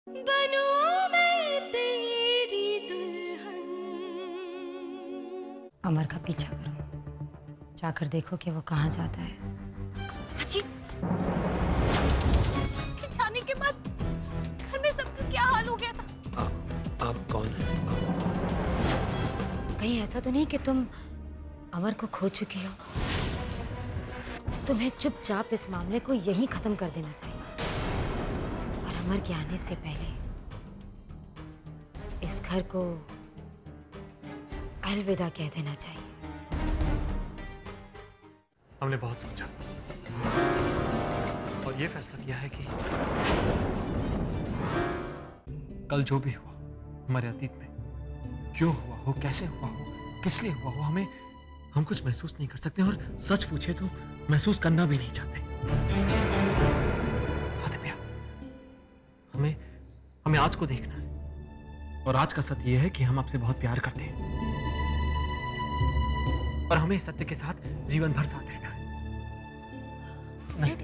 बनूं मैं तेरी दुल्हन। अमर का पीछा करो, जाकर देखो कि वो कहाँ जाता है। अजी, जाने के बाद घर में सबका क्या हाल हो गया था? आप कौन हैं? कहीं ऐसा तो नहीं कि तुम अमर को खो चुकी हो? तुम्हें चुपचाप इस मामले को यहीं खत्म कर देना चाहिए और अमर के आने से पहले इस घर को अलविदा कह देना चाहिए। हमने बहुत सोचा और ये फैसला किया है कि कल जो भी हुआ हमारे अतीत में, क्यों हुआ हो, कैसे हुआ हो, किस लिए हुआ हो, हम कुछ महसूस नहीं कर सकते और सच पूछे तो महसूस करना भी नहीं चाहते। आदित्य, हमें आज को देखना है और आज का सत्य यह है कि हम आपसे बहुत प्यार करते हैं और हमें इस सत्य के साथ जीवन भर साथ रहना है। नहीं,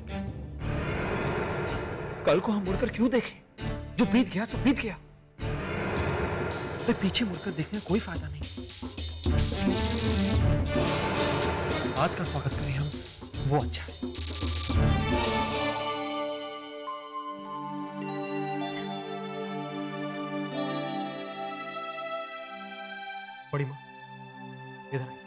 कल को हम मुड़कर क्यों देखें? जो बीत गया सो बीत गया, तो पीछे मुड़कर देखने का कोई फायदा नहीं। आज का स्वागत करें हम, वो अच्छा है। बड़ी माँ, इधर आइए।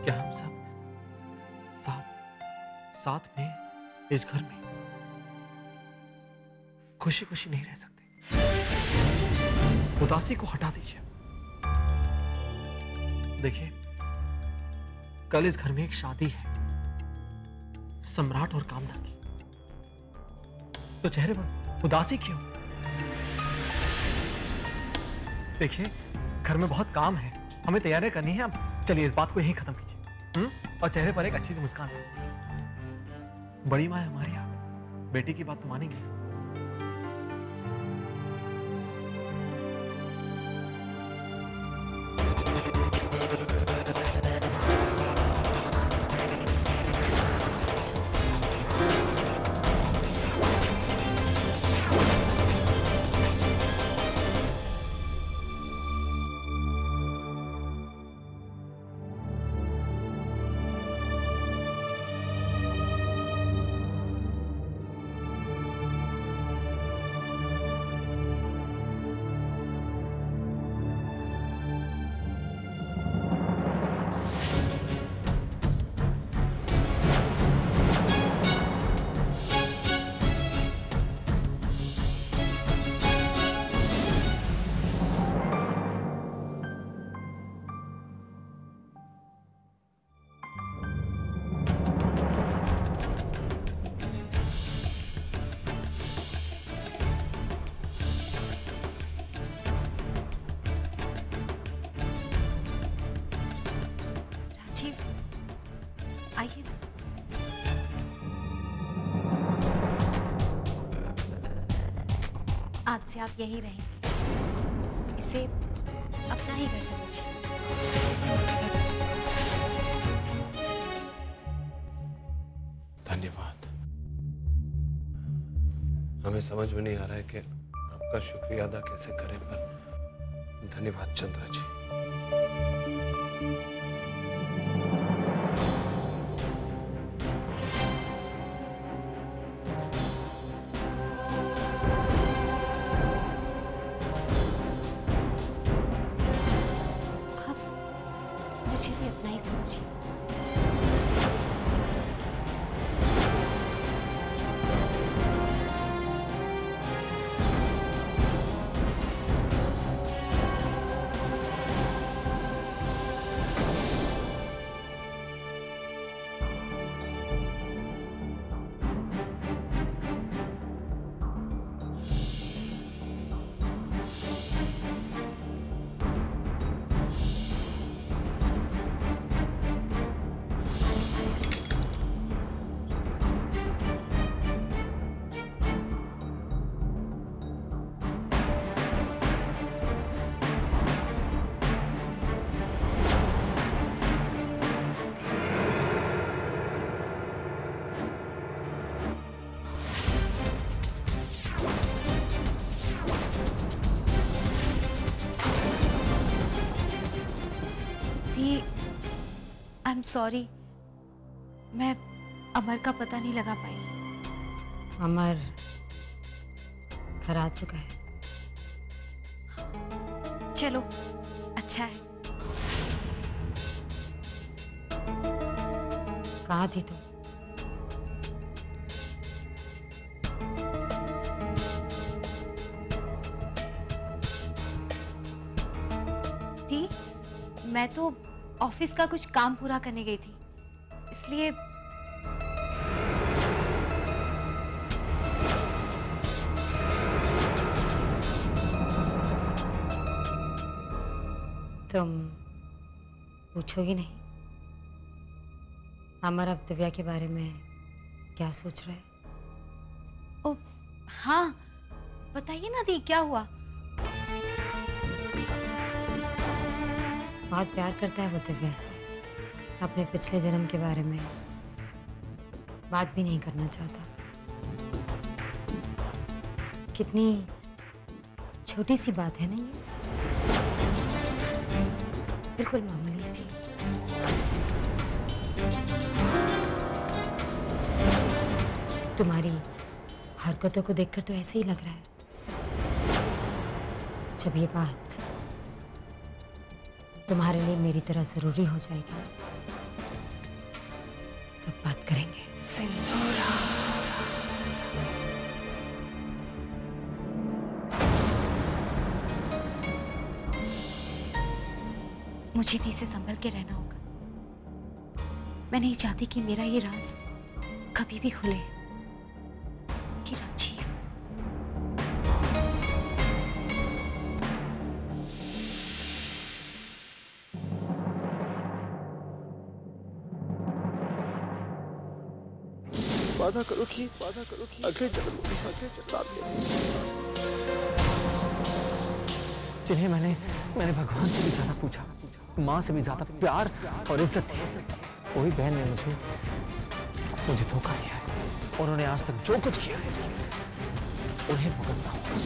क्या हम सब साथ में इस घर में खुशी खुशी नहीं रह सकते? उदासी को हटा दीजिए। देखिए, कल इस घर में एक शादी है, सम्राट और कामना की, तो चेहरे पर उदासी क्यों? देखिए, घर में बहुत काम है, हमें तैयारियां करनी है। अब चलिए इस बात को यहीं खत्म कीजिए और चेहरे पर एक अच्छी सी मुस्कान है। बड़ी माँ है हमारी, आप बेटी की बात तो मानेंगे? आइए ना। आज से आप यहीं रहेंगे, इसे अपना ही घर समझिए। धन्यवाद। हमें समझ में नहीं आ रहा है कि आपका शुक्रिया अदा कैसे करें, पर धन्यवाद चंद्रा जी। मुझे भी अपना ही समझिए। एम सॉरी, मैं अमर का पता नहीं लगा पाई। अमर घर आ चुका है। चलो अच्छा है। कहाँ थी तुम? थी, मैं तो ऑफिस का कुछ काम पूरा करने गई थी, इसलिए तुम पूछोगी नहीं अमर अब दिव्या के बारे में क्या सोच रहा है? ओ हाँ, बताइए ना दी, क्या हुआ? बहुत प्यार करता है वो दिव्या से। अपने पिछले जन्म के बारे में बात भी नहीं करना चाहता। कितनी छोटी सी बात है ना ये, बिल्कुल मामूली सी। तुम्हारी हरकतों को देखकर तो ऐसे ही लग रहा है जब ये बात तुम्हारे लिए मेरी तरह जरूरी हो जाएगी तब बात करेंगे। मुझे दी से संभल के रहना होगा। मैं नहीं चाहती कि मेरा ये राज कभी भी खुले कि राजी है। वादा करो कि अगले जन्म में साथ में। जिन्हें मैंने भगवान से भी ज्यादा पूछा, माँ से भी ज्यादा प्यार और इज्जत थी, वही बहन ने मुझे धोखा दिया है। और उन्होंने आज तक जो कुछ किया है उन्हें भुगतना होगा।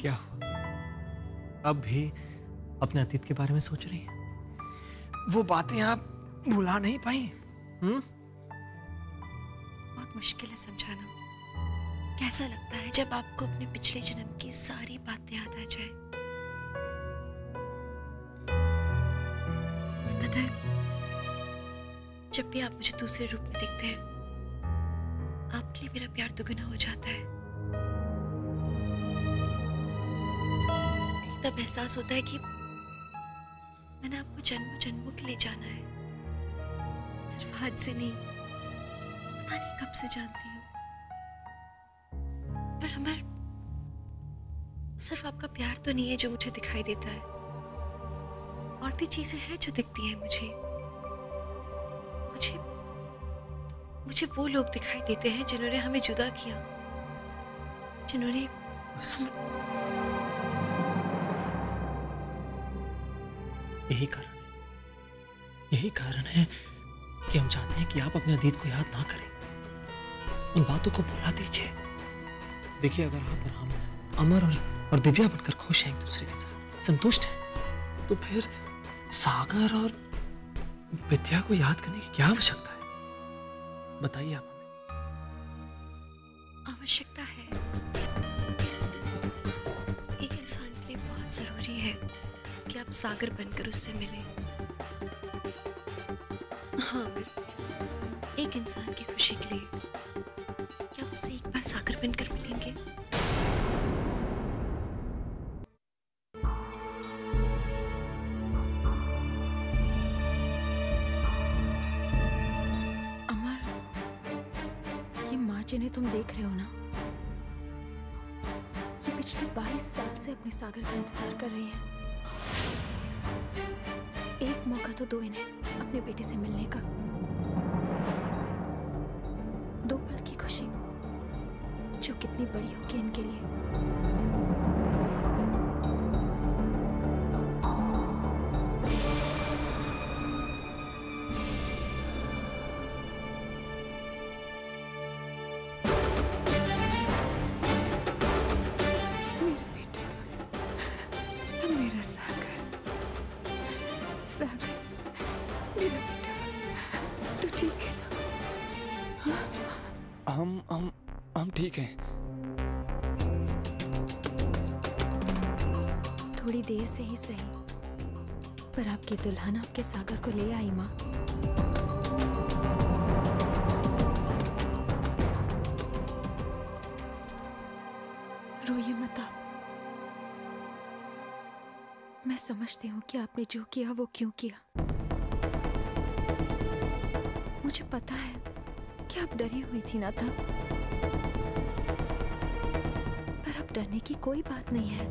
क्या अब भी अपने अतीत के बारे में सोच रही हैं? वो बातें आप भुला नहीं पाई? बहुत मुश्किल है समझाना। कैसा लगता है जब आपको अपने पिछले जन्म की सारी बातें याद आ जाए? पता है, जब भी आप मुझे दूसरे रूप में देखते हैं, आपके लिए मेरा प्यार दुगना हो जाता है। तब एहसास होता है कि मैंने आपको जन्मों जन्मों के लिए जाना है, सिर्फ आज से नहीं, पता नहीं कब से जानती हूँ। पर अमर, सिर्फ आपका प्यार तो नहीं है जो मुझे दिखाई देता है, और भी चीजें हैं जो दिखती हैं मुझे। मुझे वो लोग दिखाई देते हैं जिन्होंने हमें जुदा किया, जिन्होंने यही कारण है कि हम चाहते हैं कि आप अपने अतीत को याद ना करें, उन बातों को भुला दीजिए। देखिए, अगर आप और हम अमर और दिव्या बनकर खुश हैं, एक दूसरे के साथ संतुष्ट हैं, तो फिर सागर और विद्या को याद करने की क्या आवश्यकता है? बताइए आप हमें। आवश्यकता है। एक इंसान के लिए बहुत जरूरी है कि आप सागर बनकर उससे मिलें। हाँ, एक इंसान की खुशी के लिए क्या आप उससे एक बार सागर बनकर मिलेंगे? अमर, ये माँ जिन्हें तुम देख रहे हो ना, ये पिछले 22 साल से अपने सागर का इंतजार कर रही है। एक मौका तो दो इन्हें अपने बेटे से मिलने का। दो पल की खुशी जो कितनी बड़ी होगी इनके लिए। सागर, मेरा बेटा, तू ठीक है ना? हम ठीक हैं। थोड़ी देर से ही सही, पर आपकी दुल्हन आपके सागर को ले आई माँ। रोइए मत आप। मैं समझती हूँ कि आपने जो किया वो क्यों किया। मुझे पता है कि आप डरी हुई थी ना तब, पर अब डरने की कोई बात नहीं है।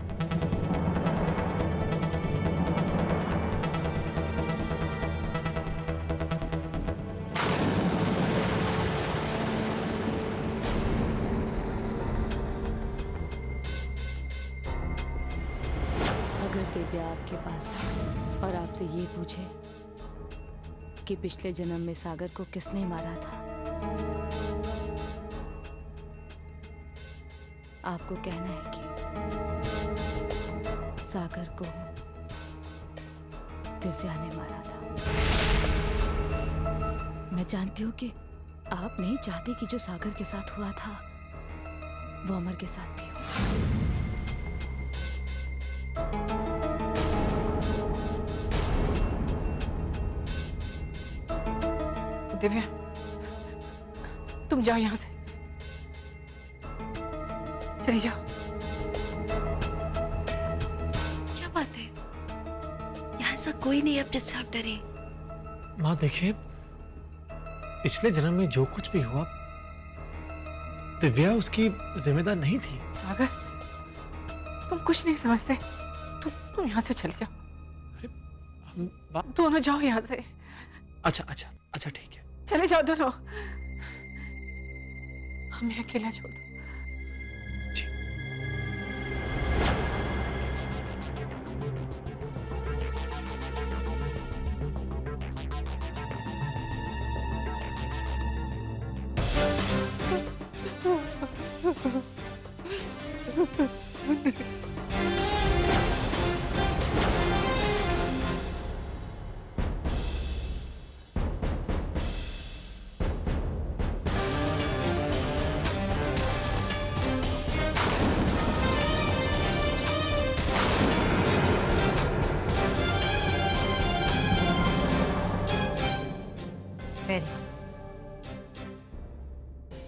अगर दिव्या आपके पास आए और आपसे ये पूछे कि पिछले जन्म में सागर को किसने मारा था, आपको कहना है कि सागर को दिव्या ने मारा था। मैं जानती हूँ कि आप नहीं चाहते कि जो सागर के साथ हुआ था वो अमर के साथ भी हो। दिव्या, तुम जाओ यहां से, चली जाओ। क्या बात है? यहाँ ऐसा कोई नहीं अब जिससे आप डरे। माँ देखिए, पिछले जन्म में जो कुछ भी हुआ, दिव्या उसकी जिम्मेदार नहीं थी। सागर, तुम कुछ नहीं समझते। तुम यहाँ से चले जाओ। अरे हम दोनों जाओ यहाँ से। अच्छा ठीक है। चले जाओ दोनों, हमें अकेला छोड़ दो।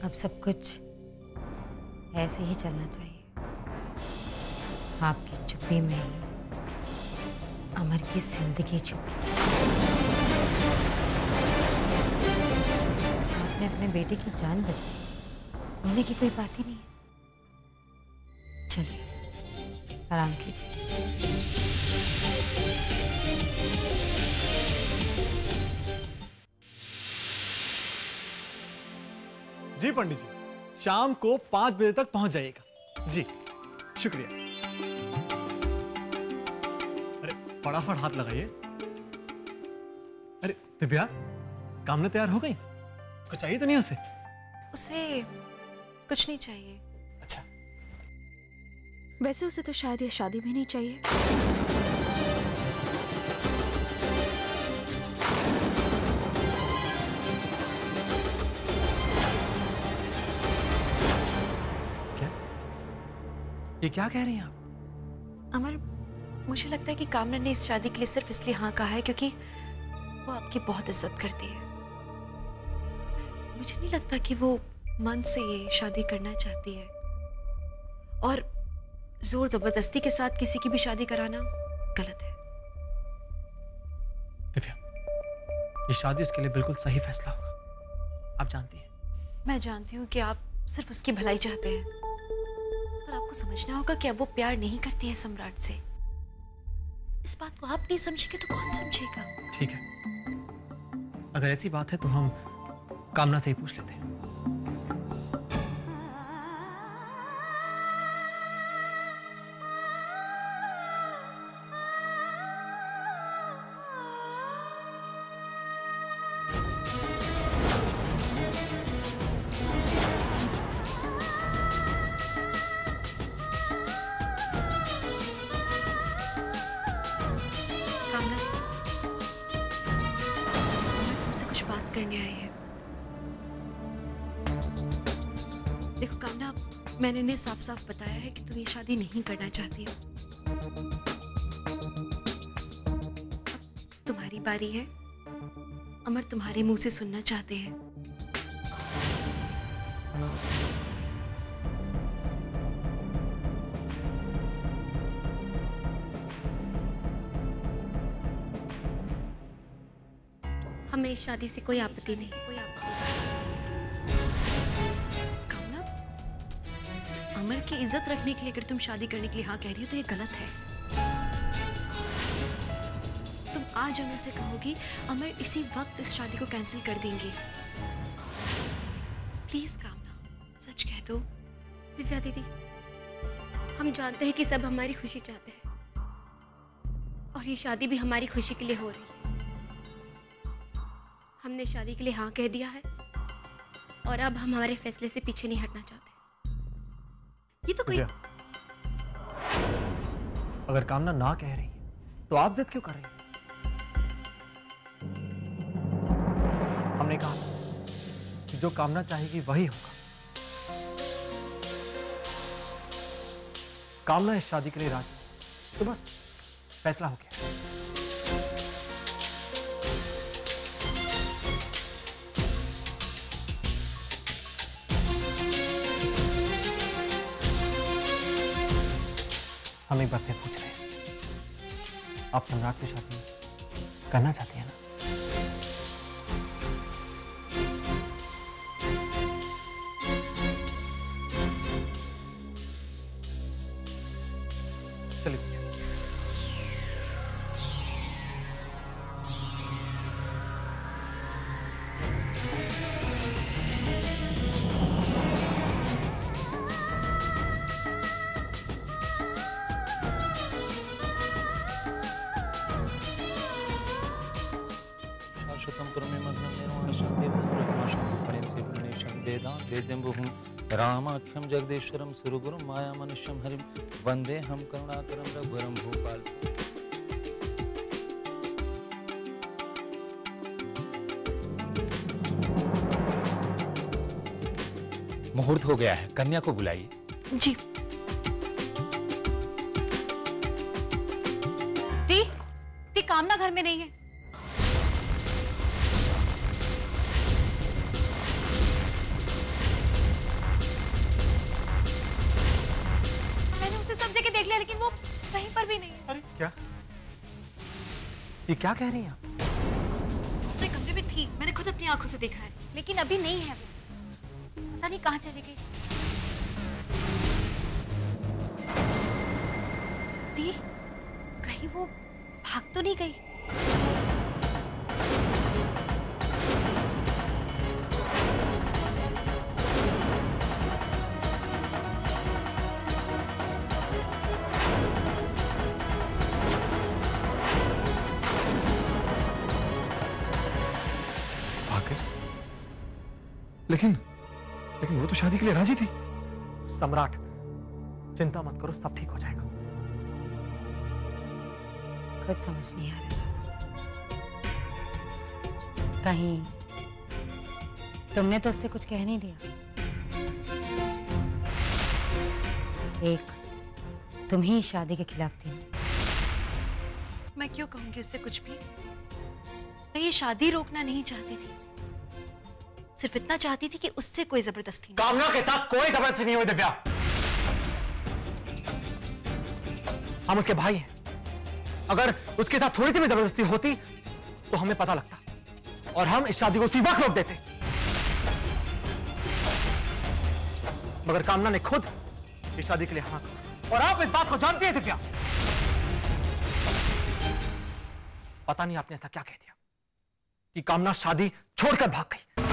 अब सब कुछ ऐसे ही चलना चाहिए। आपकी चुप्पी में ही अमर की जिंदगी छुपी। आपने अपने बेटे की जान बचाई, रोने की कोई बात ही नहीं है। चलिए आराम कीजिए। जी पंडित जी, शाम को 5 बजे तक पहुंच जाइएगा। जी शुक्रिया। अरे फटाफट हाथ लगाइए। अरे दिव्या, कामना तैयार हो गई? कुछ चाहिए तो नहीं उसे? उसे कुछ नहीं चाहिए। अच्छा, वैसे उसे तो शायद ये शादी भी नहीं चाहिए। ये क्या कह रही हैं आप? अमर, मुझे लगता है कि कामना ने इस शादी के लिए सिर्फ इसलिए हाँ कहा है क्योंकि वो आपकी बहुत इज्जत करती है। मुझे नहीं लगता कि वो मन से ये शादी करना चाहती है, और जोर जबरदस्ती के साथ किसी की भी शादी कराना गलत है। दिव्या, ये शादी उसके लिए बिल्कुल सही फैसला होगा, आप जानती हैं। मैं जानती हूँ कि आप सिर्फ उसकी भलाई चाहते हैं, पर आपको समझना होगा कि अब वो प्यार नहीं करती है सम्राट से। इस बात को आप नहीं समझेंगे तो कौन समझेगा? ठीक है, अगर ऐसी बात है तो हम कामना से ही पूछ लेते हैं। करने आई है। देखो कामना, मैंने इन्हें साफ साफ बताया है कि तुम ये शादी नहीं करना चाहती हो। अब तुम्हारी बारी है। अमर तुम्हारे मुंह से सुनना चाहते हैं। हमें इस शादी से कोई आपत्ति नहीं। कामना, अमर की इज्जत रखने के लिए अगर तुम शादी करने के लिए हाँ कह रही हो तो ये गलत है। तुम आज अमर से कहोगी, अमर इसी वक्त इस शादी को कैंसिल कर देंगे। प्लीज कामना, सच कह दो। दिव्या दीदी, हम जानते हैं कि सब हमारी खुशी चाहते हैं और ये शादी भी हमारी खुशी के लिए हो रही है। हमने शादी के लिए हाँ कह दिया है और अब हम हमारे फैसले से पीछे नहीं हटना चाहते। ये तो कोई अगर कामना ना कह रही है तो आप जिद क्यों कर रही हैं? हमने कहा कि जो कामना चाहेगी वही होगा। कामना इस शादी के लिए राजी, तो बस फैसला हो गया। हम एक बात फिर पूछ रहे हैं, आप सम्राट से शादी करना चाहती हैं ना? चलिए रामाख्यम जगदीश्वरम सुरगुरुम माया मनुष्यम हरिम वंदे हम करुणाकरम रघुवरम भूपाल। मुहूर्त हो गया है, कन्या को बुलाइए। जी। दी कामना घर में नहीं है। देख लिया लेकिन वो कहीं पर भी नहीं है। अरे क्या? ये क्या कह रही हैं आप? अपने कमरे में थी, मैंने खुद अपनी आंखों से देखा है, लेकिन अभी नहीं है वो। पता नहीं कहाँ चली गई। दी, कहीं वो भाग तो नहीं गई? लेकिन वो तो शादी के लिए राजी थी। सम्राट, चिंता मत करो, सब ठीक हो जाएगा। कुछ समझ नहीं आ रहा। कहीं तुमने तो उससे कुछ कह नहीं दिया? एक तुम ही शादी के खिलाफ थी। मैं क्यों कहूंगी उससे कुछ भी? मैं ये शादी रोकना नहीं चाहती थी, सिर्फ इतना चाहती थी कि उससे कोई जबरदस्ती नहीं। कामना के साथ कोई जबरदस्ती नहीं हुई दिव्या। हम उसके भाई हैं। अगर उसके साथ थोड़ी सी भी जबरदस्ती होती तो हमें पता लगता और हम इस शादी को उसी वक्त रोक देते। मगर कामना ने खुद इस शादी के लिए हाँ कहा और आप इस बात को जानती हैं दिव्या। पता नहीं आपने ऐसा क्या कह दिया कि कामना शादी छोड़कर भाग गई।